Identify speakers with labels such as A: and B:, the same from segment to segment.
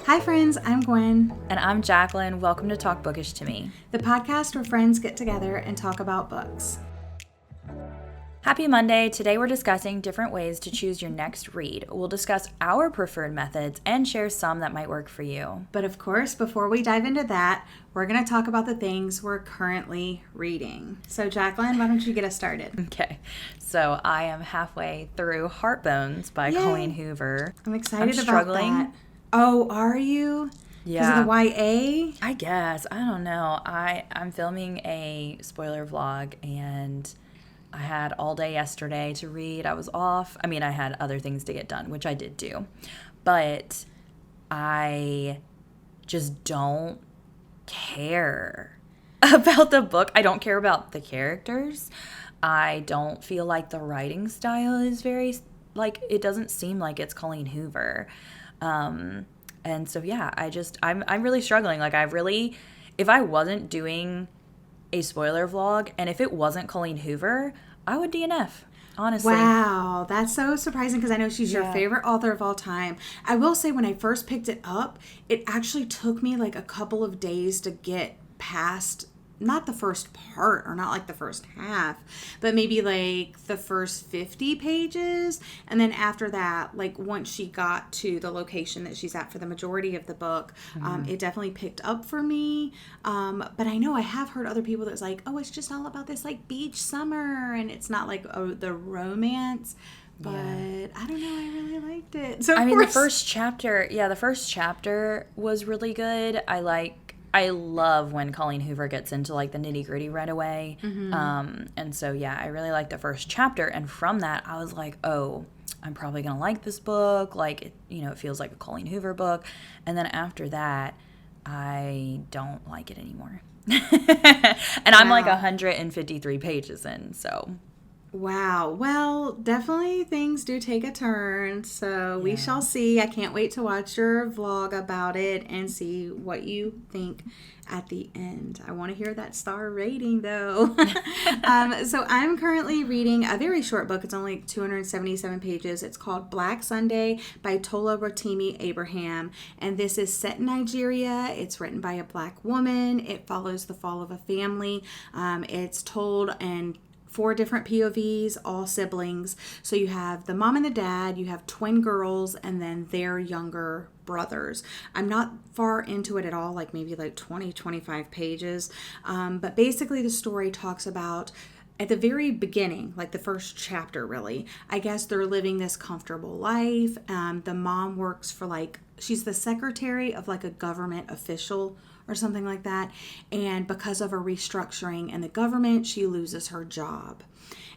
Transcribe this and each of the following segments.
A: Hi friends, I'm Gwen.
B: And I'm Jacqueline. Welcome to Talk Bookish to Me.
A: The podcast where friends get together and talk about books.
B: Happy Monday. Today we're discussing different ways to choose your next read. We'll discuss our preferred methods and share some that might work for you.
A: But of course, before we dive into that, we're going to talk about the things we're currently reading. So Jacqueline, why don't you get us started?
B: Okay. So I am halfway through Heartbones by Colleen Hoover.
A: I'm excited
B: about
A: that. Oh, are you?
B: Yeah.
A: Because of the YA?
B: I guess. I don't know. I'm filming a spoiler vlog and I had all day yesterday to read. I was off. I mean, I had other things to get done, which I did do. But I just don't care about the book. I don't care about the characters. I don't feel like the writing style is very, it doesn't seem like it's Colleen Hoover. And so, yeah, I'm really struggling. If I wasn't doing a spoiler vlog and if it wasn't Colleen Hoover, I would DNF, honestly.
A: Wow, that's so surprising because I know she's your favorite author of all time. I will say when I first picked it up, it actually took me like a couple of days to get past, not the first part or not like the first half, but maybe like the first 50 pages. And then after that, like once she got to the location that she's at for the majority of the book, it definitely picked up for me. But I know I have heard other people that's like, oh, it's just all about this like beach summer and it's not like the romance. But I don't know, I really liked it. So
B: the first chapter was really good. I love when Colleen Hoover gets into like the nitty gritty right away. And so, I really liked the first chapter. And from that, I was like, oh, I'm probably going to like this book. Like, it feels like a Colleen Hoover book. And then after that, I don't like it anymore. And I'm like 153 pages in, so.
A: Wow. Well, definitely things do take a turn, so we shall see. I can't wait to watch your vlog about it and see what you think at the end. I want to hear that star rating, though. So I'm currently reading a very short book. It's only 277 pages. It's called Black Sunday by Tola, Rotmi, Abraham, and this is set in Nigeria. It's written by a black woman. It follows the fall of a family. It's told in 4 different POVs, all siblings. So you have the mom and the dad, you have twin girls, and then their younger brothers. I'm not far into it at all, like maybe like 20, 25 pages. But basically the story talks about at the very beginning, like the first chapter really, I guess they're living this comfortable life. The mom works for she's the secretary of like a government official or something like that. And because of a restructuring in the government, she loses her job.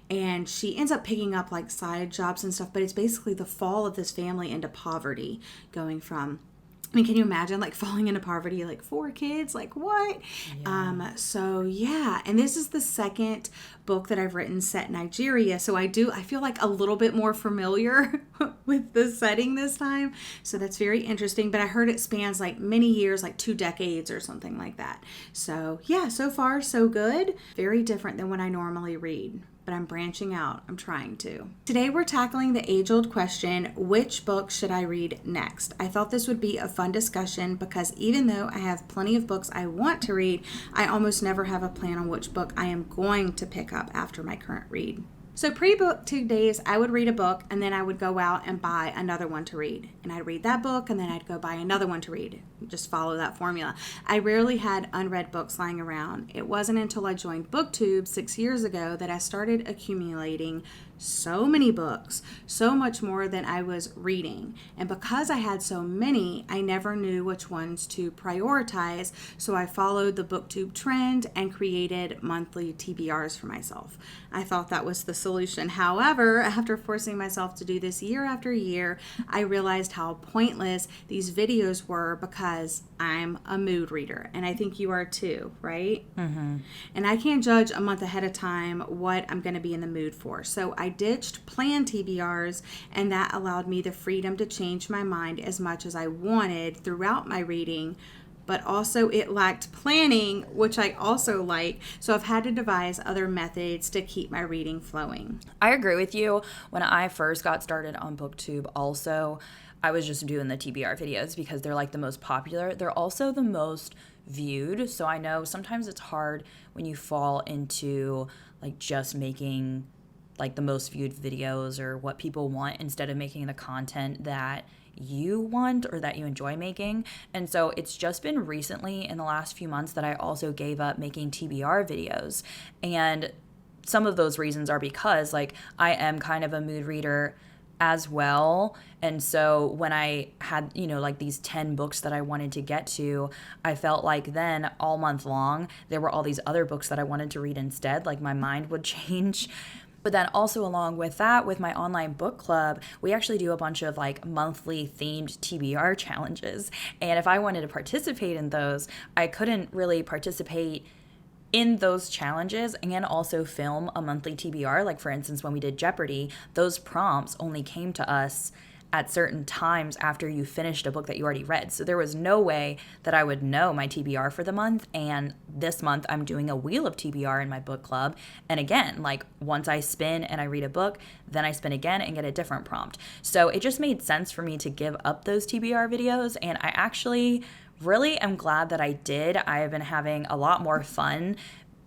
A: And she ends up picking up like side jobs and stuff, but it's basically the fall of this family into poverty, going from, can you imagine like falling into poverty, like 4 kids, like what? Yeah. And this is the second book that I've written set in Nigeria. So I feel like a little bit more familiar with the setting this time. So that's very interesting. But I heard it spans like many years, like 2 decades or something like that. So so far so good. Very different than what I normally read. But I'm branching out. I'm trying to. Today we're tackling the age-old question, which book should I read next? I thought this would be a fun discussion because even though I have plenty of books I want to read, I almost never have a plan on which book I am going to pick up after my current read. So pre-book 2 days, I would read a book and then I would go out and buy another one to read. And I'd read that book and then I'd go buy another one to read. Just follow that formula. I rarely had unread books lying around. It wasn't until I joined BookTube 6 years ago that I started accumulating so many books, so much more than I was reading. And because I had so many, I never knew which ones to prioritize. So I followed the BookTube trend and created monthly TBRs for myself. I thought that was the solution. However, after forcing myself to do this year after year, I realized how pointless these videos were because I'm a mood reader. And I think you are too, right?
B: Mm-hmm.
A: And I can't judge a month ahead of time what I'm going to be in the mood for. So I ditched planned TBRs, and that allowed me the freedom to change my mind as much as I wanted throughout my reading. But also it lacked planning, which I also like. So I've had to devise other methods to keep my reading flowing.
B: I agree with you. When I first got started on BookTube also, I was just doing the TBR videos because they're like the most popular. They're also the most viewed. So I know sometimes it's hard when you fall into like just making like the most viewed videos or what people want instead of making the content that you want or that you enjoy making. And so it's just been recently in the last few months that I also gave up making TBR videos. And some of those reasons are because like I am kind of a mood reader as well. And so when I had, like these 10 books that I wanted to get to, I felt like then all month long, there were all these other books that I wanted to read instead. Like my mind would change. But then also along with that, with my online book club, we actually do a bunch of like monthly themed TBR challenges. And if I wanted to participate in those, I couldn't really participate in those challenges and also film a monthly TBR. Like for instance, when we did Jeopardy, those prompts only came to us at certain times after you finished a book that you already read. So there was no way that I would know my TBR for the month. And this month I'm doing a wheel of TBR in my book club. And again, like once I spin and I read a book, then I spin again and get a different prompt. So it just made sense for me to give up those TBR videos. And I actually really am glad that I did. I have been having a lot more fun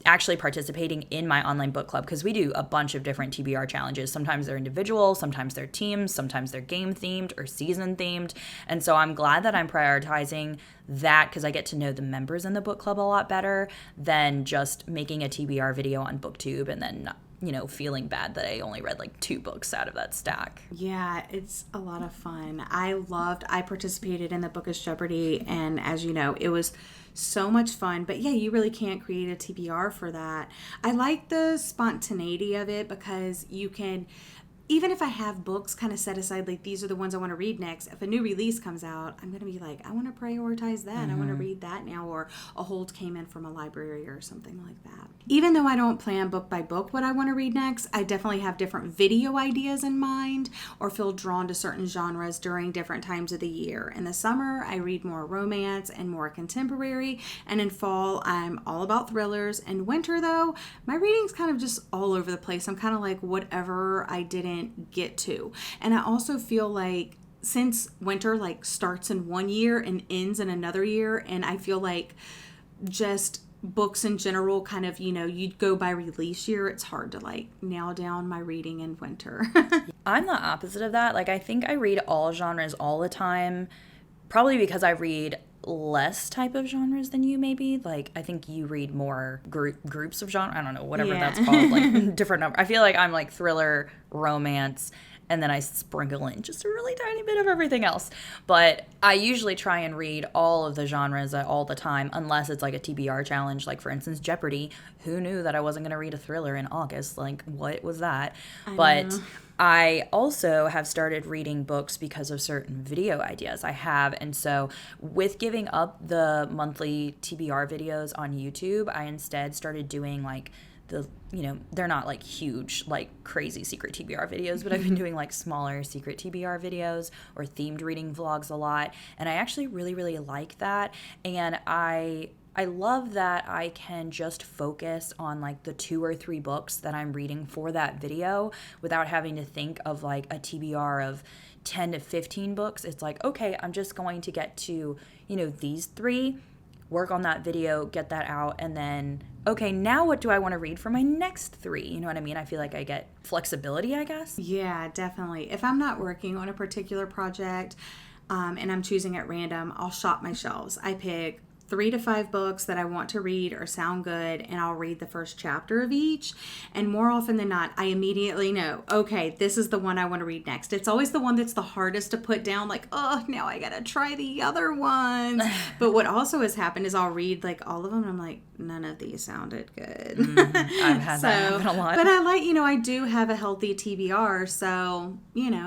B: actually participating in my online book club because we do a bunch of different TBR challenges. Sometimes they're individual, sometimes they're teams, sometimes they're game themed or season themed. And so I'm glad that I'm prioritizing that because I get to know the members in the book club a lot better than just making a TBR video on BookTube and then feeling bad that I only read like 2 books out of that stack.
A: Yeah, it's a lot of fun. I participated in the Bookish Jeopardy, and as you know, it was so much fun. But yeah, you really can't create a TBR for that. I like the spontaneity of it because you can, even if I have books kind of set aside, like these are the ones I want to read next, if a new release comes out, I'm going to be like, I want to prioritize that. I want to read that now, or a hold came in from a library or something like that. Even though I don't plan book by book what I want to read next, I definitely have different video ideas in mind or feel drawn to certain genres during different times of the year. In the summer, I read more romance and more contemporary, and in fall, I'm all about thrillers. In winter, though, my reading's kind of just all over the place. I'm kind of like whatever I didn't get to. And I also feel like since winter like starts in one year and ends in another year, and I feel like just books in general kind of, you'd go by release year, it's hard to like nail down my reading in winter.
B: I'm the opposite of that. Like I think I read all genres all the time, probably because I read less type of genres than you maybe. Like I think you read more groups of genre. I don't know, whatever that's called, like different number. I feel like I'm like thriller, romance, and then I sprinkle in just a really tiny bit of everything else. But I usually try and read all of the genres all the time, unless it's like a TBR challenge. Like, for instance, Jeopardy. Who knew that I wasn't going to read a thriller in August? Like, what was that? But I also have started reading books because of certain video ideas I have. And so with giving up the monthly TBR videos on YouTube, I instead started doing like they're not like huge, like crazy secret TBR videos, but I've been doing like smaller secret TBR videos or themed reading vlogs a lot. And I actually really, really like that. And I love that I can just focus on like the 2 or 3 books that I'm reading for that video without having to think of like a TBR of 10 to 15 books. It's like, okay, I'm just going to get to, these 3, work on that video, get that out, and then, okay, now what do I want to read for my next 3? You know what I mean? I feel like I get flexibility, I guess.
A: Yeah, definitely. If I'm not working on a particular project and I'm choosing at random, I'll shop my shelves. I pick 3 to 5 books that I want to read or sound good, and I'll read the first chapter of each. And more often than not, I immediately know, okay, this is the one I want to read next. It's always the one that's the hardest to put down, like, oh, now I gotta try the other ones. But what also has happened is I'll read like all of them, and I'm like, none of these sounded good.
B: I've had that happen a lot.
A: But I like, I do have a healthy TBR, so,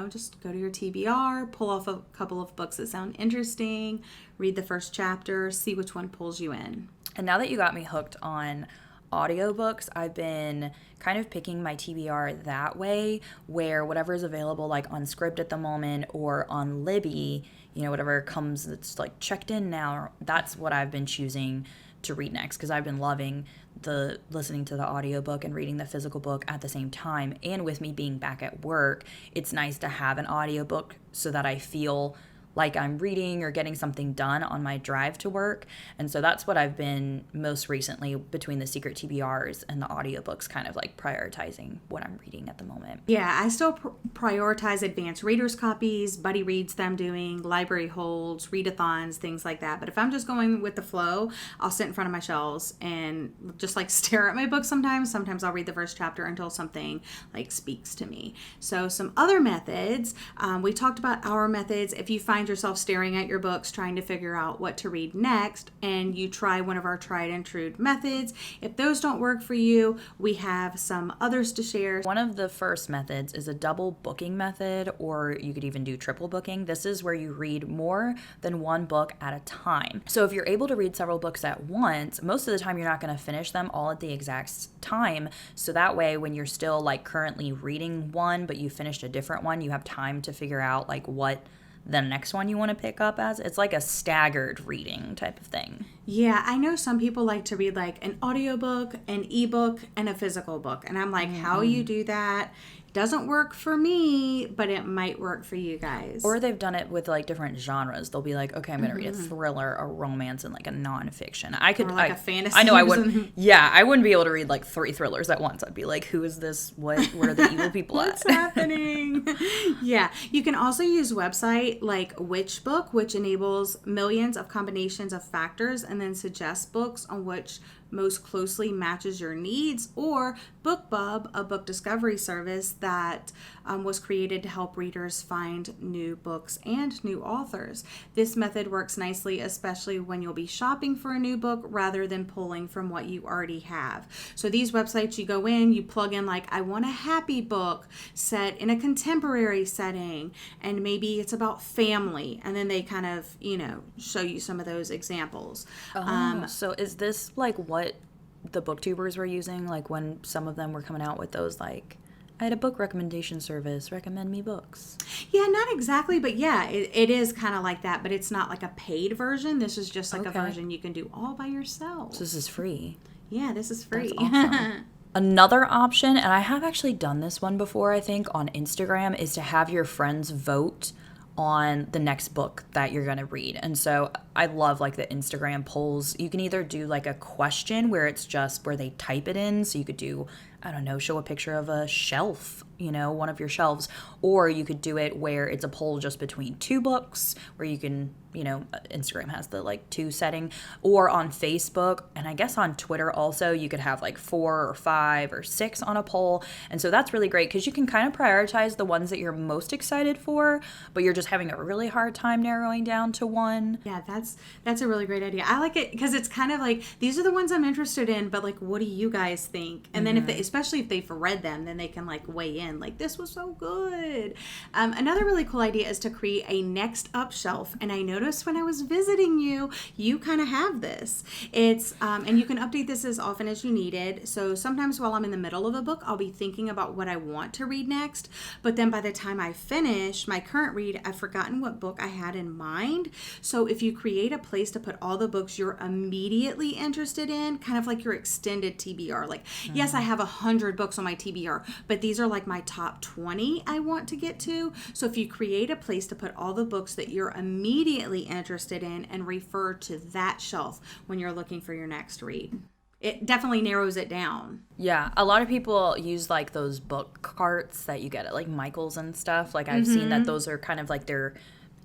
A: just go to your TBR, pull off a couple of books that sound interesting, read the first chapter, see which one pulls you in.
B: And now that you got me hooked on audiobooks, I've been kind of picking my TBR that way, where whatever is available like on Scribd at the moment or on Libby, whatever comes that's like checked in now, that's what I've been choosing to read next, because I've been loving the listening to the audiobook and reading the physical book at the same time. And with me being back at work, it's nice to have an audiobook so that I feel like I'm reading or getting something done on my drive to work. And so that's what I've been most recently, between the secret TBRs and the audiobooks, kind of like prioritizing what I'm reading at the moment.
A: Yeah, I still prioritize advanced readers copies, buddy reads them doing, library holds, readathons, things like that. But if I'm just going with the flow, I'll sit in front of my shelves and just like stare at my book sometimes. Sometimes I'll read the first chapter until something like speaks to me. So some other methods, we talked about our methods. If you find yourself staring at your books trying to figure out what to read next, and you try one of our tried and true methods, if those don't work for you, we have some others to share.
B: One of the first methods is a double booking method, or you could even do triple booking. This is where you read more than one book at a time. So if you're able to read several books at once, most of the time you're not going to finish them all at the exact time. So that way, when you're still like currently reading one, but you finished a different one, you have time to figure out like what the next one you want to pick up as. It's like a staggered reading type of thing.
A: Yeah, I know some people like to read like an audiobook, an ebook, and a physical book. And I'm like, how you do that doesn't work for me, but it might work for you guys.
B: Or they've done it with like different genres. They'll be like, okay, I'm going to read a thriller, a romance, and like a nonfiction. I could,
A: or like a fantasy.
B: I know I wouldn't. Yeah, I wouldn't be able to read like 3 thrillers at once. I'd be like, who is this? What are the evil people at?
A: What's happening? Yeah, you can also use website like Witchbook, which enables millions of combinations of factors and then suggests books on which most closely matches your needs, or BookBub, a book discovery service that was created to help readers find new books and new authors. This method works nicely, especially when you'll be shopping for a new book rather than pulling from what you already have. So these websites, you go in, you plug in like, I want a happy book set in a contemporary setting, and maybe it's about family, and then they kind of, show you some of those examples.
B: So is this like what the booktubers were using, like when some of them were coming out with those, like, I had a book recommendation service, recommend me books?
A: Yeah, not exactly, but yeah, it is kind of like that, but it's not like a paid version. This is just like a version you can do all by yourself.
B: So this is free.
A: Yeah, this is free.
B: That's awesome. Another option, and I have actually done this one before, I think, on Instagram, is to have your friends vote on the next book that you're going to read. And so I love like the Instagram polls. You can either do like a question where it's just where they type it in. So you could do, I don't know, show a picture of a shelf, one of your shelves, or you could do it where it's a poll just between 2 books, where you can, Instagram has the like 2 setting, or on Facebook, and I guess on Twitter also, you could have like 4 or 5 or 6 on a poll. And so that's really great because you can kind of prioritize the ones that you're most excited for, but you're just having a really hard time narrowing down to one.
A: Yeah, that's a really great idea. I like it because it's kind of like, these are the ones I'm interested in, but like, what do you guys think? And then especially if they've read them, then they can like weigh in, like, this was so good. Another really cool idea is to create a next up shelf. And I noticed when I was visiting you kind of have this. It's, and you can update this as often as you need it. So sometimes while I'm in the middle of a book, I'll be thinking about what I want to read next. But then by the time I finish my current read, I've forgotten what book I had in mind. So if you create a place to put all the books you're immediately interested in, kind of like your extended TBR, like, yes, I have 100 books on my TBR, but these are like my top 20 I want to get to. So if you create a place to put all the books that you're immediately interested in and refer to that shelf when you're looking for your next read, it definitely narrows it down.
B: Yeah, a lot of people use like those book carts that you get at like Michael's and stuff. Like I've seen that those are kind of like their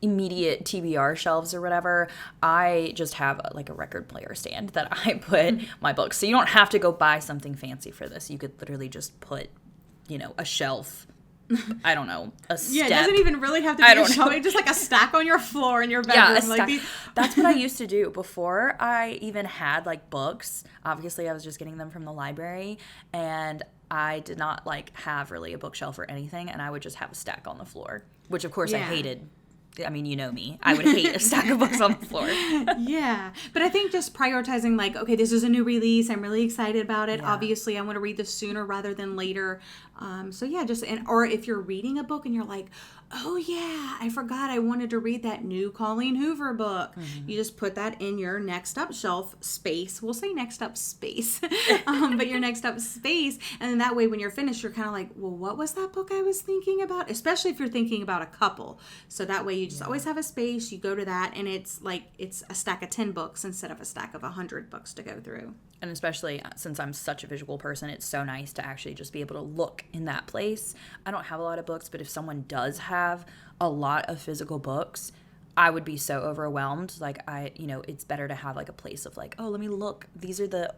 B: immediate TBR shelves or whatever. I just have like a record player stand that I put my books. So you don't have to go buy something fancy for this. You could literally just put, a shelf. I don't know, a step.
A: Yeah, it doesn't even really have to be a shelf. It's just like a stack on your floor in your bedroom.
B: Yeah, a stack. That's what I used to do before I even had like books. Obviously, I was just getting them from the library, and I did not like have really a bookshelf or anything, and I would just have a stack on the floor, which of course I hated. I mean, you know me. I would hate a stack of books on the floor.
A: Yeah. But I think just prioritizing like, okay, this is a new release. I'm really excited about it. Yeah. Obviously, I want to read this sooner rather than later. So yeah, or if you're reading a book and you're like, oh yeah, I forgot I wanted to read that new Colleen Hoover book. You just put that in your next up shelf space. We'll say next up space, but your next up space. And then that way when you're finished, you're kind of like, well, what was that book I was thinking about? Especially if you're thinking about a couple. So that way you just always have a space. You go to that and it's a stack of 10 books instead of a stack of 100 books to go through.
B: And especially since I'm such a visual person, it's so nice to actually just be able to look in that place. I don't have a lot of books, but if someone does have a lot of physical books, I would be so overwhelmed. Like it's better to have like a place of like, oh, let me look. These are the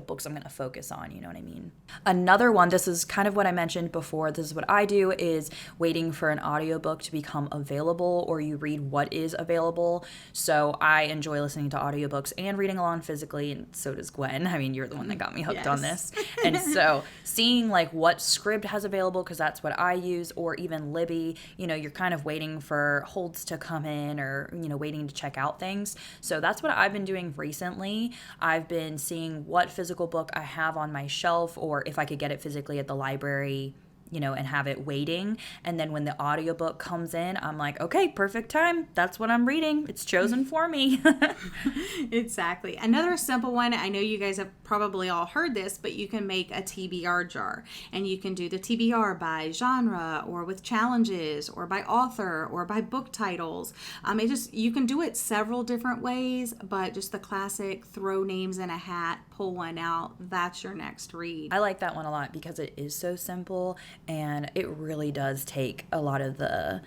B: books I'm going to focus on. You know what I mean? Another one, this is kind of what I mentioned before. This is what I do, is waiting for an audiobook to become available, or you read what is available. So I enjoy listening to audiobooks and reading along physically, and so does Gwen. I mean, you're the one that got me hooked on this. And so seeing like what Scribd has available, because that's what I use, or even Libby, you're kind of waiting for holds to come in, or waiting to check out things. So that's what I've been doing recently. I've been seeing what physical book I have on my shelf, or if I could get it physically at the library, and have it waiting. And then when the audiobook comes in, I'm like, okay, perfect time. That's what I'm reading. It's chosen for me.
A: Exactly. Another simple one, I know you guys have probably all heard this, but you can make a TBR jar. And you can do the TBR by genre, or with challenges, or by author, or by book titles. You can do it several different ways, but just the classic throw names in a hat, pull one out, that's your next read.
B: I like that one a lot because it is so simple. And it really does take a lot of the,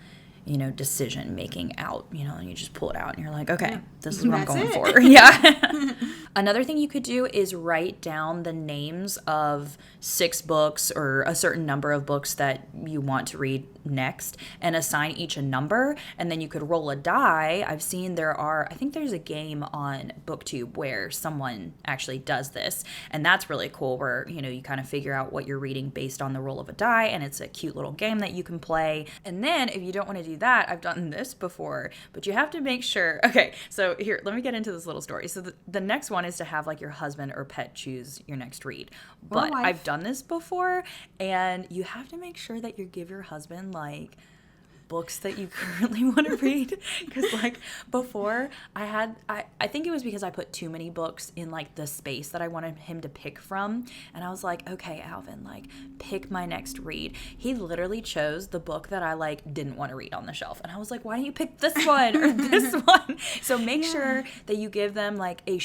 B: decision making out, and you just pull it out and you're like, okay, this is what I'm going for. Yeah. Another thing you could do is write down the names of 6 books or a certain number of books that you want to read next, and assign each a number, and then you could roll a die. I've seen I think there's a game on BookTube where someone actually does this, and that's really cool, where you kind of figure out what you're reading based on the roll of a die, and it's a cute little game that you can play. And then if you don't want to do that, I've done this before, but you have to make sure, okay, so here, let me get into this little story. So the next one is to have like your husband or pet choose your next read, but I've done this before, and you have to make sure that you give your husband like books that you currently want to read, because like before I think it was because I put too many books in like the space that I wanted him to pick from, and I was like, okay, Alvin, like pick my next read. He literally chose the book that I like didn't want to read on the shelf, and I was like, why don't you pick this one or this one? So make sure that you give them like a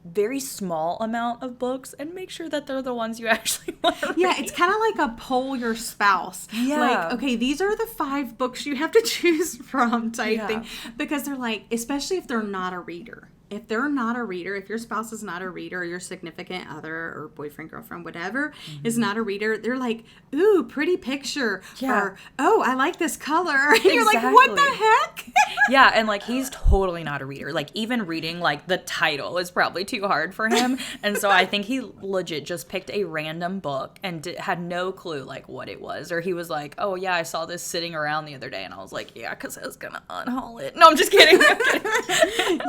B: very small amount of books, and make sure that they're the ones you actually want to read.
A: Yeah, it's kind of like a poll your spouse. Yeah. Like, okay, these are the 5 books you have to choose from type thing. Because they're like, especially if they're not a reader. If they're not a reader, if your spouse is not a reader, or your significant other or boyfriend, girlfriend, whatever, is not a reader, they're like, ooh, pretty picture. Yeah. Or, oh, I like this color. And you're like, what the heck?
B: Yeah, and like he's totally not a reader. Like even reading like the title is probably too hard for him. And so I think he legit just picked a random book and had no clue like what it was. Or he was like, oh yeah, I saw this sitting around the other day. And I was like, yeah, because I was going to unhaul it. No, I'm just kidding.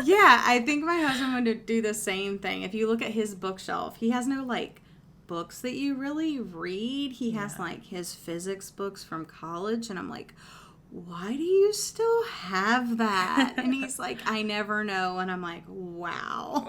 A: Yeah, I think my husband would do the same thing. If you look at his bookshelf, he has no like books that you really read. He has like his physics books from college, and I'm like, why do you still have that? And he's like, I never know. And I'm like, wow.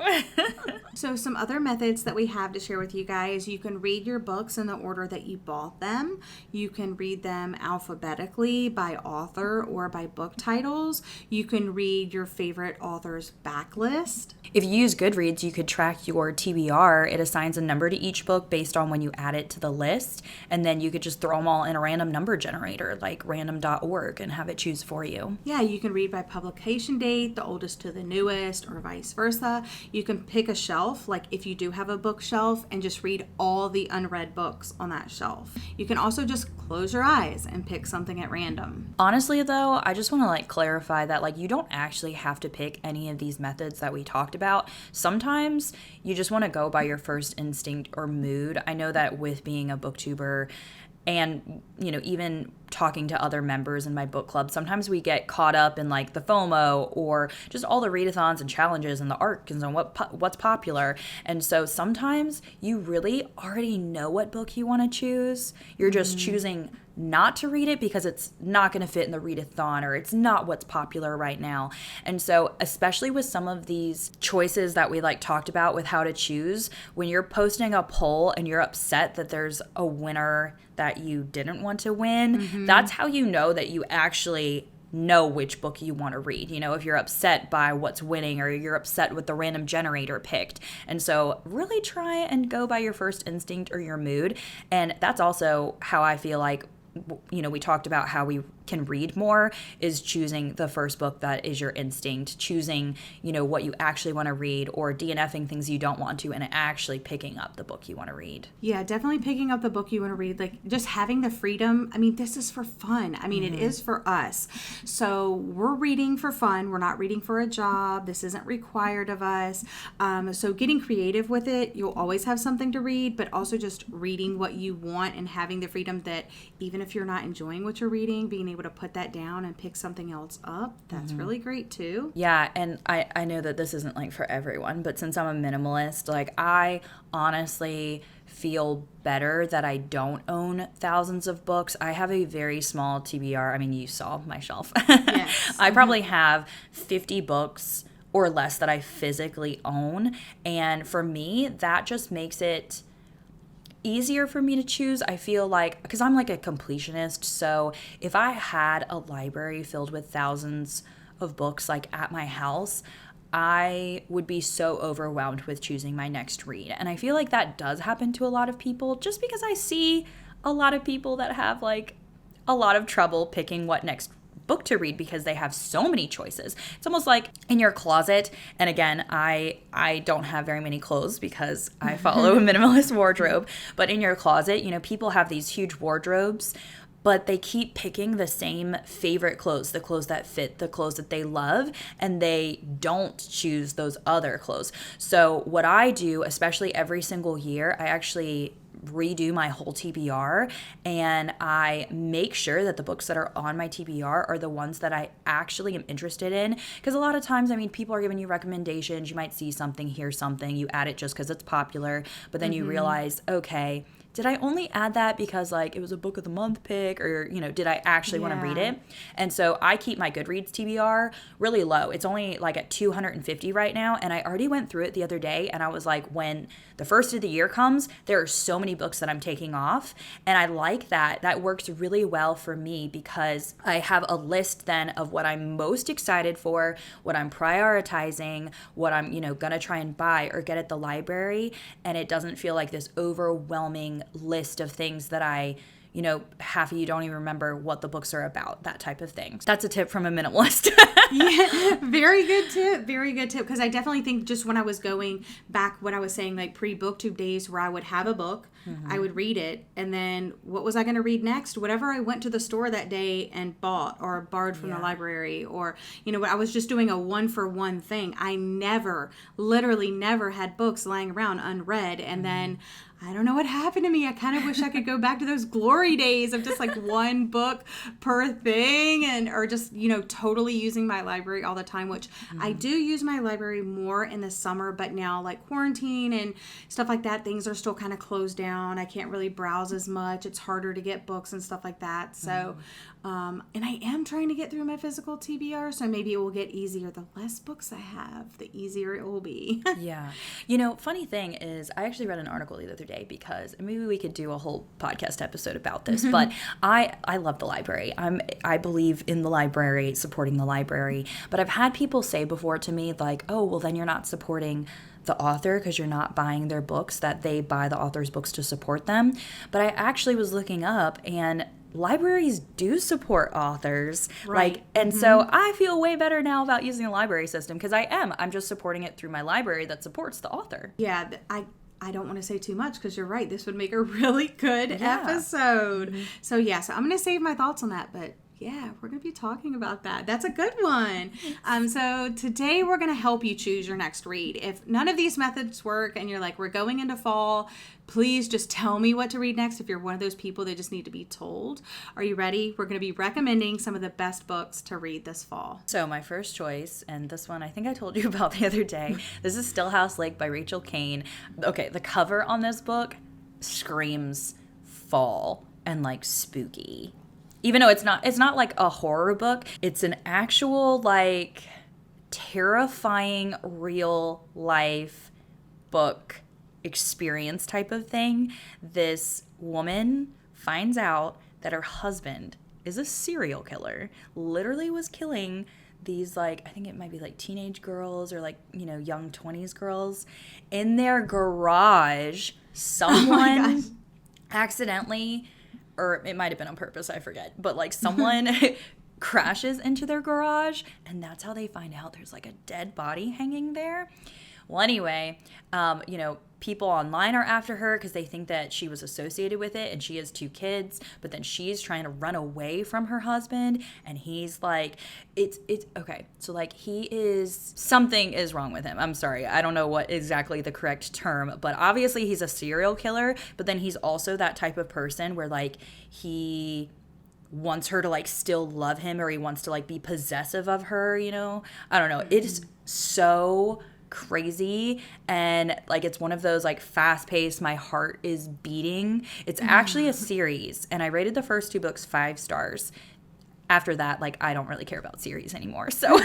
A: So some other methods that we have to share with you guys: you can read your books in the order that you bought them. You can read them alphabetically by author or by book titles. You can read your favorite author's backlist.
B: If you use Goodreads, you could track your TBR. It assigns a number to each book based on when you add it to the list. And then you could just throw them all in a random number generator like random.org and have it choose for you.
A: Yeah, you can read by publication date, the oldest to the newest, or vice versa. You can pick a shelf, like if you do have a bookshelf, and just read all the unread books on that shelf. You can also just close your eyes and pick something at random.
B: Honestly though, I just want to like clarify that like you don't actually have to pick any of these methods that we talked about. Sometimes you just want to go by your first instinct or mood. I know that with being a booktuber, and, you know, even talking to other members in my book club, sometimes we get caught up in like the FOMO or just all the readathons and challenges and the arcs and what's popular. And so sometimes you really already know what book you want to choose. You're just choosing not to read it because it's not going to fit in the readathon or it's not what's popular right now. And so especially with some of these choices that we like talked about with how to choose, when you're posting a poll and you're upset that there's a winner that you didn't want to win, that's how you know that you actually know which book you want to read. You know, if you're upset by what's winning or you're upset with the random generator picked. And so really try and go by your first instinct or your mood. And that's also how I feel like, you know, we talked about how we can read more is choosing the first book that is your instinct, choosing, you know, what you actually want to read, or DNFing things you don't want to and actually picking up the book you want to read.
A: Yeah, definitely picking up the book you want to read. Like just having the freedom. I mean, this is for fun. I mean, it is for us. So we're reading for fun. We're not reading for a job. This isn't required of us. So getting creative with it, you'll always have something to read, but also just reading what you want and having the freedom that even if you're not enjoying what you're reading, being able to put that down and pick something else up, that's really great too.
B: Yeah, and I know that this isn't like for everyone, but since I'm a minimalist, like I honestly feel better that I don't own thousands of books. I have a very small TBR. I mean, you saw my shelf.
A: Yes.
B: I probably have 50 books or less that I physically own, and for me, that just makes it easier for me to choose. I feel like, because I'm like a completionist, so if I had a library filled with thousands of books like at my house, I would be so overwhelmed with choosing my next read. And I feel like that does happen to a lot of people just because I see a lot of people that have like a lot of trouble picking what next book to read because they have so many choices. It's almost like in your closet, and again, I don't have very many clothes because I follow a minimalist wardrobe, but in your closet, you know, people have these huge wardrobes, but they keep picking the same favorite clothes, the clothes that fit, the clothes that they love, and they don't choose those other clothes. So what I do, especially every single year, I actually redo my whole TBR and I make sure that the books that are on my TBR are the ones that I actually am interested in, because a lot of times, I mean, people are giving you recommendations, you might see something, hear something, you add it just because it's popular, but then you realize, okay, did I only add that because like it was a book of the month pick, or, you know, did I actually want to read it? And so I keep my Goodreads TBR really low. It's only like at 250 right now. And I already went through it the other day and I was like, when the first of the year comes, there are so many books that I'm taking off. And I like that. That works really well for me because I have a list then of what I'm most excited for, what I'm prioritizing, what I'm, you know, going to try and buy or get at the library. And it doesn't feel like this overwhelming list of things that I, you know, half of you don't even remember what the books are about, that type of thing. That's a tip from a minimalist.
A: Yeah, very good tip. Very good tip. Because I definitely think just when I was going back, what I was saying, like pre-booktube days where I would have a book, I would read it, and then what was I going to read next? Whatever I went to the store that day and bought or borrowed from the library, or, you know, I was just doing a one-for-one thing. I literally never had books lying around unread, and then I don't know what happened to me. I kind of wish I could go back to those glory days of just like one book per thing, and or just, you know, totally using my library all the time, which I do use my library more in the summer, but now like quarantine and stuff like that, things are still kind of closed down. I can't really browse as much. It's harder to get books and stuff like that. So, and I am trying to get through my physical TBR, so maybe it will get easier. The less books I have, the easier it will be.
B: Yeah. You know, funny thing is, I actually read an article the other day because maybe we could do a whole podcast episode about this, but I love the library. I believe in the library, supporting the library, but I've had people say before to me like, oh, well then you're not supporting the author because you're not buying their books, that they buy the author's books to support them. But I actually was looking up, and libraries do support authors.
A: Right.
B: Like, and so I feel way better now about using the library system because I'm just supporting it through my library that supports the author.
A: Yeah, I don't want to say too much because you're right. This would make a really good episode. So I'm going to save my thoughts on that, but Yeah, we're going to be talking about that. That's a good one. So today we're going to help you choose your next read. If none of these methods work and you're like, we're going into fall, please just tell me what to read next if you're one of those people that just need to be told. Are you ready? We're going to be recommending some of the best books to read this fall.
B: So my first choice, and this one I think I told you about the other day, this is Stillhouse Lake by Rachel Caine. Okay, the cover on this book screams fall and like spooky. Even though it's not like a horror book, it's an actual like terrifying real life book experience type of thing. This woman finds out that her husband is a serial killer, literally was killing these like, I think it might be like teenage girls or like, you know, young 20s girls in their garage. Someone accidentally, or it might have been on purpose, I forget, but like someone crashes into their garage and that's how they find out there's like a dead body hanging there. Well, anyway, you know, people online are after her because they think that she was associated with it, and she has 2 kids, but then she's trying to run away from her husband, and he's like, it's okay. So like something is wrong with him. I'm sorry. I don't know what exactly the correct term, but obviously he's a serial killer, but then he's also that type of person where like he wants her to like still love him, or he wants to like be possessive of her, you know? I don't know. It's so crazy, and like it's one of those like fast-paced, my heart is beating. It's actually a series, and I rated the first 2 books 5 stars. After that, like, I don't really care about series anymore, so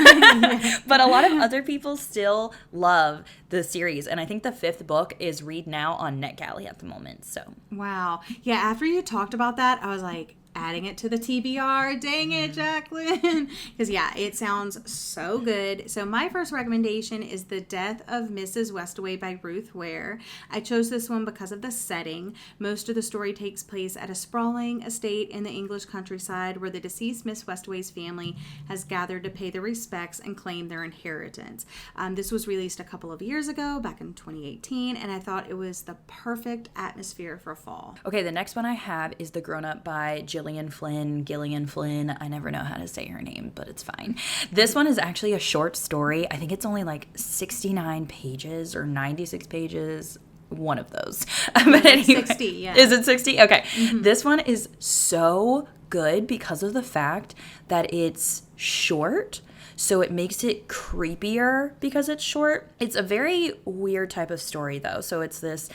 B: but a lot of other people still love the series, and I think the 5th book is read now on NetGalley at the moment. So
A: wow. Yeah, after you talked about that, I was like, adding it to the TBR. Dang it, Jacqueline. Because, yeah, it sounds so good. So my first recommendation is The Death of Mrs. Westaway by Ruth Ware. I chose this one because of the setting. Most of the story takes place at a sprawling estate in the English countryside where the deceased Miss Westaway's family has gathered to pay their respects and claim their inheritance. This was released a couple of years ago, back in 2018, and I thought it was the perfect atmosphere for fall.
B: Okay, the next one I have is The Grownup by Gillian Flynn. I never know how to say her name, but it's fine. This one is actually a short story. I think it's only like 69 pages or 96 pages. One of those. But anyway,
A: 60, yeah.
B: Is it 60? Okay. Mm-hmm. This one is so good because of the fact that it's short. So it makes it creepier because it's short. It's a very weird type of story, though. So it's this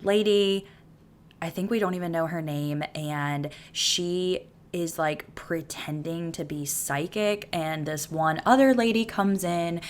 B: lady, I think we don't even know her name, and she is like pretending to be psychic, and this one other lady comes in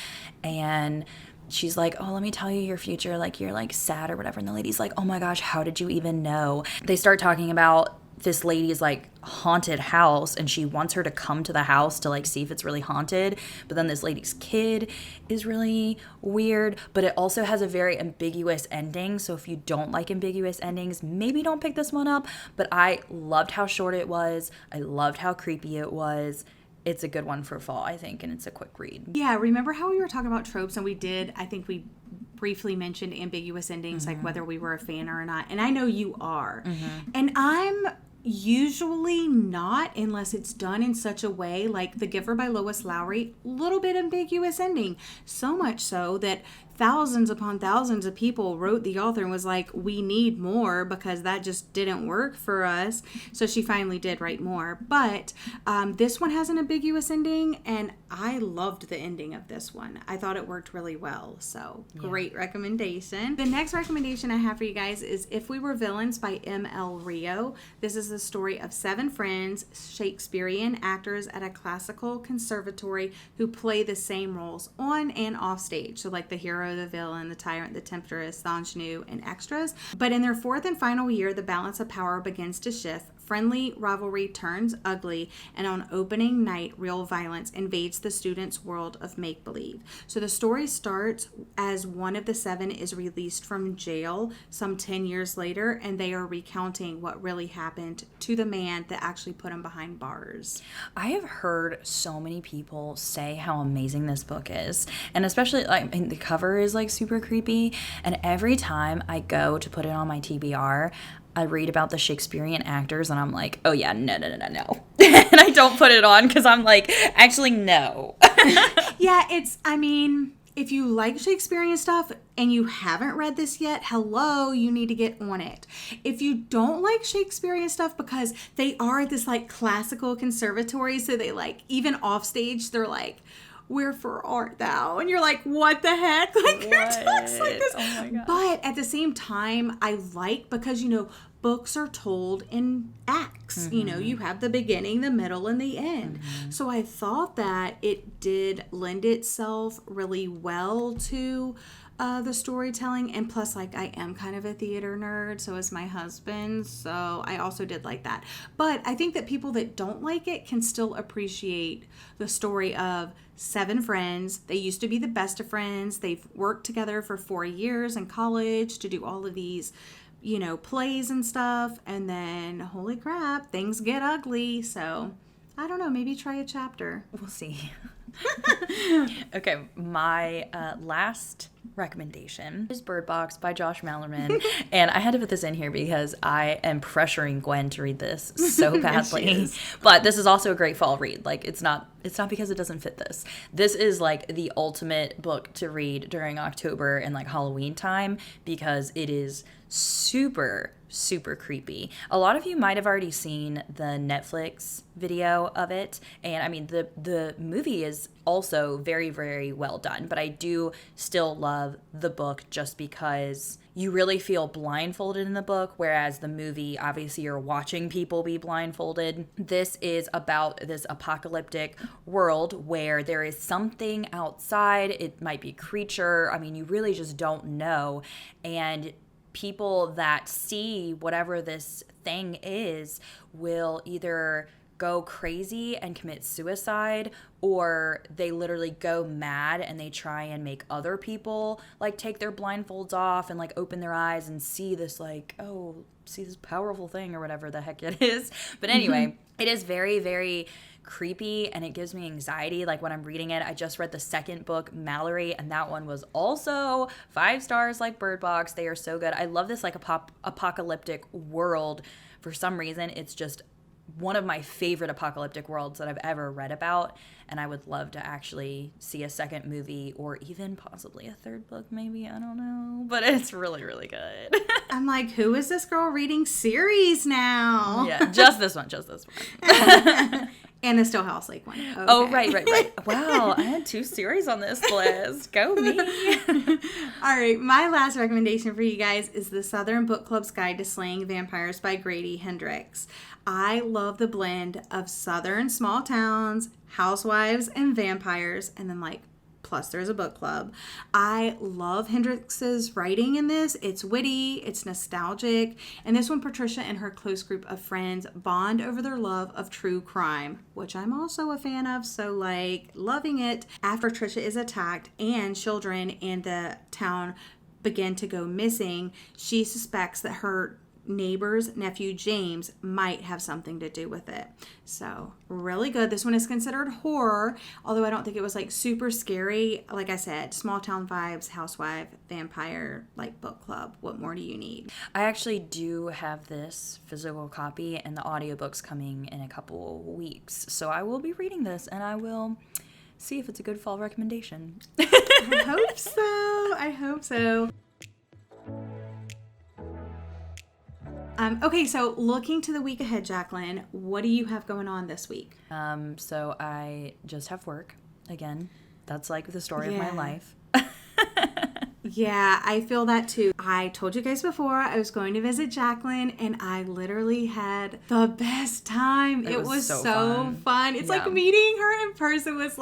B: and she's like, oh, let me tell you your future, like you're like sad or whatever, and the lady's like, oh my gosh, how did you even know? They start talking about this lady's like haunted house, and she wants her to come to the house to like see if it's really haunted, but then this lady's kid is really weird, but it also has a very ambiguous ending. So if you don't like ambiguous endings, maybe don't pick this one up. But I loved how short it was. I loved how creepy it was. It's a good one for fall, I think, and it's a quick read.
A: Yeah, remember how we were talking about tropes, and I think we briefly mentioned ambiguous endings, like whether we were a fan or not, and I know you are. And I'm usually not, unless it's done in such a way, like The Giver by Lois Lowry, little bit ambiguous ending, so much so that thousands upon thousands of people wrote the author and was like, we need more, because that just didn't work for us. So she finally did write more. But this one has an ambiguous ending, and I loved the ending of this one. I thought it worked really well. So great recommendation. The next recommendation I have for you guys is If We Were Villains by M.L. Rio. This is the story of 7 friends, Shakespearean actors at a classical conservatory, who play the same roles on and off stage. So like the hero, the villain, the tyrant, the temptress, the ingenue, and extras. But in their 4th and final year, the balance of power begins to shift. Friendly rivalry turns ugly, and on opening night, real violence invades the students' world of make-believe. So the story starts as one of the 7 is released from jail some 10 years later, and they are recounting what really happened to the man that actually put him behind bars.
B: I have heard so many people say how amazing this book is, and especially like the cover is like super creepy, and every time I go to put it on my TBR, I read about the Shakespearean actors and I'm like, oh yeah, no. And I don't put it on because I'm like, actually, no.
A: Yeah, if you like Shakespearean stuff and you haven't read this yet, hello, you need to get on it. If you don't like Shakespearean stuff, because they are at this like classical conservatory, so they like, even off stage, they're like, wherefore art thou? And you're like, what the heck? Like, who talks like this?
B: Oh my God.
A: But at the same time, I like, because, books are told in acts.
B: Mm-hmm.
A: You have the beginning, the middle, and the end.
B: Mm-hmm.
A: So I thought that it did lend itself really well to the storytelling. And plus, like, I am kind of a theater nerd, so is my husband. So I also did like that. But I think that people that don't like it can still appreciate the story of 7 friends. They used to be the best of friends. They've worked together for 4 years in college to do all of these plays and stuff, and then holy crap, things get ugly. So I don't know, maybe try a chapter.
B: We'll see. Okay, my last recommendation is Bird Box by Josh Malerman. And I had to put this in here because I am pressuring Gwen to read this so badly. But this is also a great fall read. Like, it's not because it doesn't fit this. This is like the ultimate book to read during October and like Halloween time, because it is super, super creepy. A lot of you might have already seen the Netflix video of it. And I mean, the movie is also very, very well done. But I do still love the book just because you really feel blindfolded in the book, whereas the movie, obviously you're watching people be blindfolded. This is about this apocalyptic world where there is something outside. It might be a creature. I mean, you really just don't know. And people that see whatever this thing is will either go crazy and commit suicide, or they literally go mad and they try and make other people like take their blindfolds off and like open their eyes and see this see this powerful thing or whatever the heck it is. But anyway, it is very, very creepy and it gives me anxiety. Like when I'm reading it, I just read the second book, Mallory, and that one was also 5 stars like Bird Box. They are so good. I love this like apocalyptic world. For some reason, it's just one of my favorite apocalyptic worlds that I've ever read about, and I would love to actually see a second movie or even possibly a third book, maybe. I don't know, but it's really, really good.
A: I'm like, who is this girl reading series now?
B: Yeah, just this one.
A: And the Stillhouse Lake one. Okay.
B: Oh, right. Wow, I had 2 series on this list. Go me.
A: All right, my last recommendation for you guys is The Southern Book Club's Guide to Slaying Vampires by Grady Hendrix. I love the blend of Southern small towns, housewives, and vampires, and then plus there's a book club. I love Hendrix's writing in this. It's witty, it's nostalgic, and this one, Patricia and her close group of friends bond over their love of true crime, which I'm also a fan of, so loving it. After Patricia is attacked and children in the town begin to go missing, she suspects that her neighbor's nephew James might have something to do with it. So really good. This one is considered horror, although I don't think it was super scary. Like I said, small town vibes, housewife, vampire, book club. What more do you need?
B: I actually do have this physical copy, and the audiobook's coming in a couple weeks, so I will be reading this and I will see if it's a good fall recommendation.
A: I hope so. Okay, so looking to the week ahead, Jacqueline, what do you have going on this week?
B: So I just have work again. That's the story of my life.
A: Yeah, I feel that too. I told you guys before I was going to visit Jacqueline, and I literally had the best time. It was so fun. It's meeting her in person was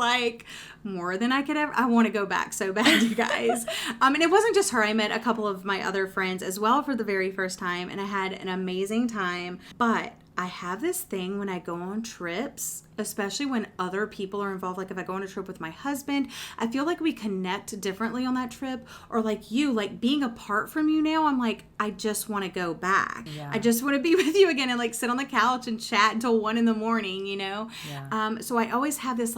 A: more than I could ever. I want to go back so bad, you guys. And it wasn't just her. I met a couple of my other friends as well for the very first time, and I had an amazing time. But I have this thing when I go on trips, especially when other people are involved. If I go on a trip with my husband, I feel like we connect differently on that trip. Or being apart from you now, I'm I just want to go back. Yeah. I just want to be with you again and sit on the couch and chat until 1 a.m, you know? Yeah. So I always have this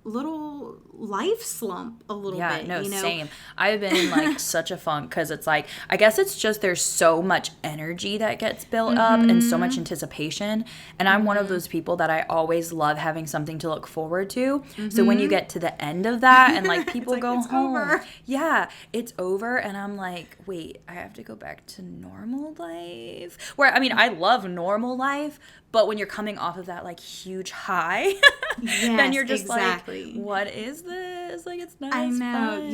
A: little life slump a little bit.
B: No,
A: you know?
B: same. I've been in like such a funk because it's like, I guess it's just there's so much energy that gets built up and so much anticipation. And I'm one of those people that I always love having something to look forward to. So when you get to the end of that and like people
A: like,
B: go
A: it's
B: home,
A: over.
B: yeah, it's over. And I'm like, wait, I have to go back to normal life. Where, I mean, I love normal life, but when you're coming off of that like huge high, then you're just like, what is this? Like, it's not
A: I
B: as
A: know.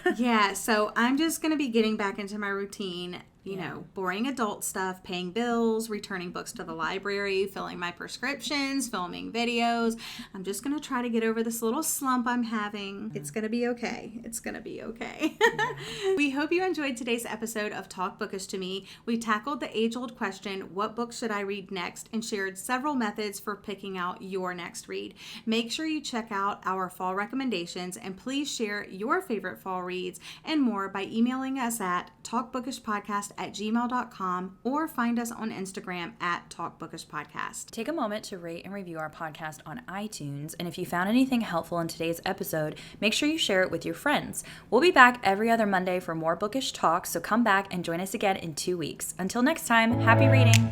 B: fun.
A: Yeah. So I'm just going to be getting back into my routine, you know, boring adult stuff, paying bills, returning books to the library, filling my prescriptions, filming videos. I'm just going to try to get over this little slump I'm having. It's going to be okay. It's going to be okay. We hope you enjoyed today's episode of Talk Bookish to Me. We tackled the age-old question, what book should I read next, and shared several methods for picking out your next read. Make sure you check out our fall recommendations, and please share your favorite fall reads and more by emailing us at talkbookishpodcast@gmail.com or find us on Instagram at talkbookishpodcast.
B: Take a moment to rate and review our podcast on iTunes, and if you found anything helpful in today's episode, make sure you share it with your friends. We'll be back every other Monday for more bookish talk, so come back and join us again in 2 weeks. Until next time, happy reading!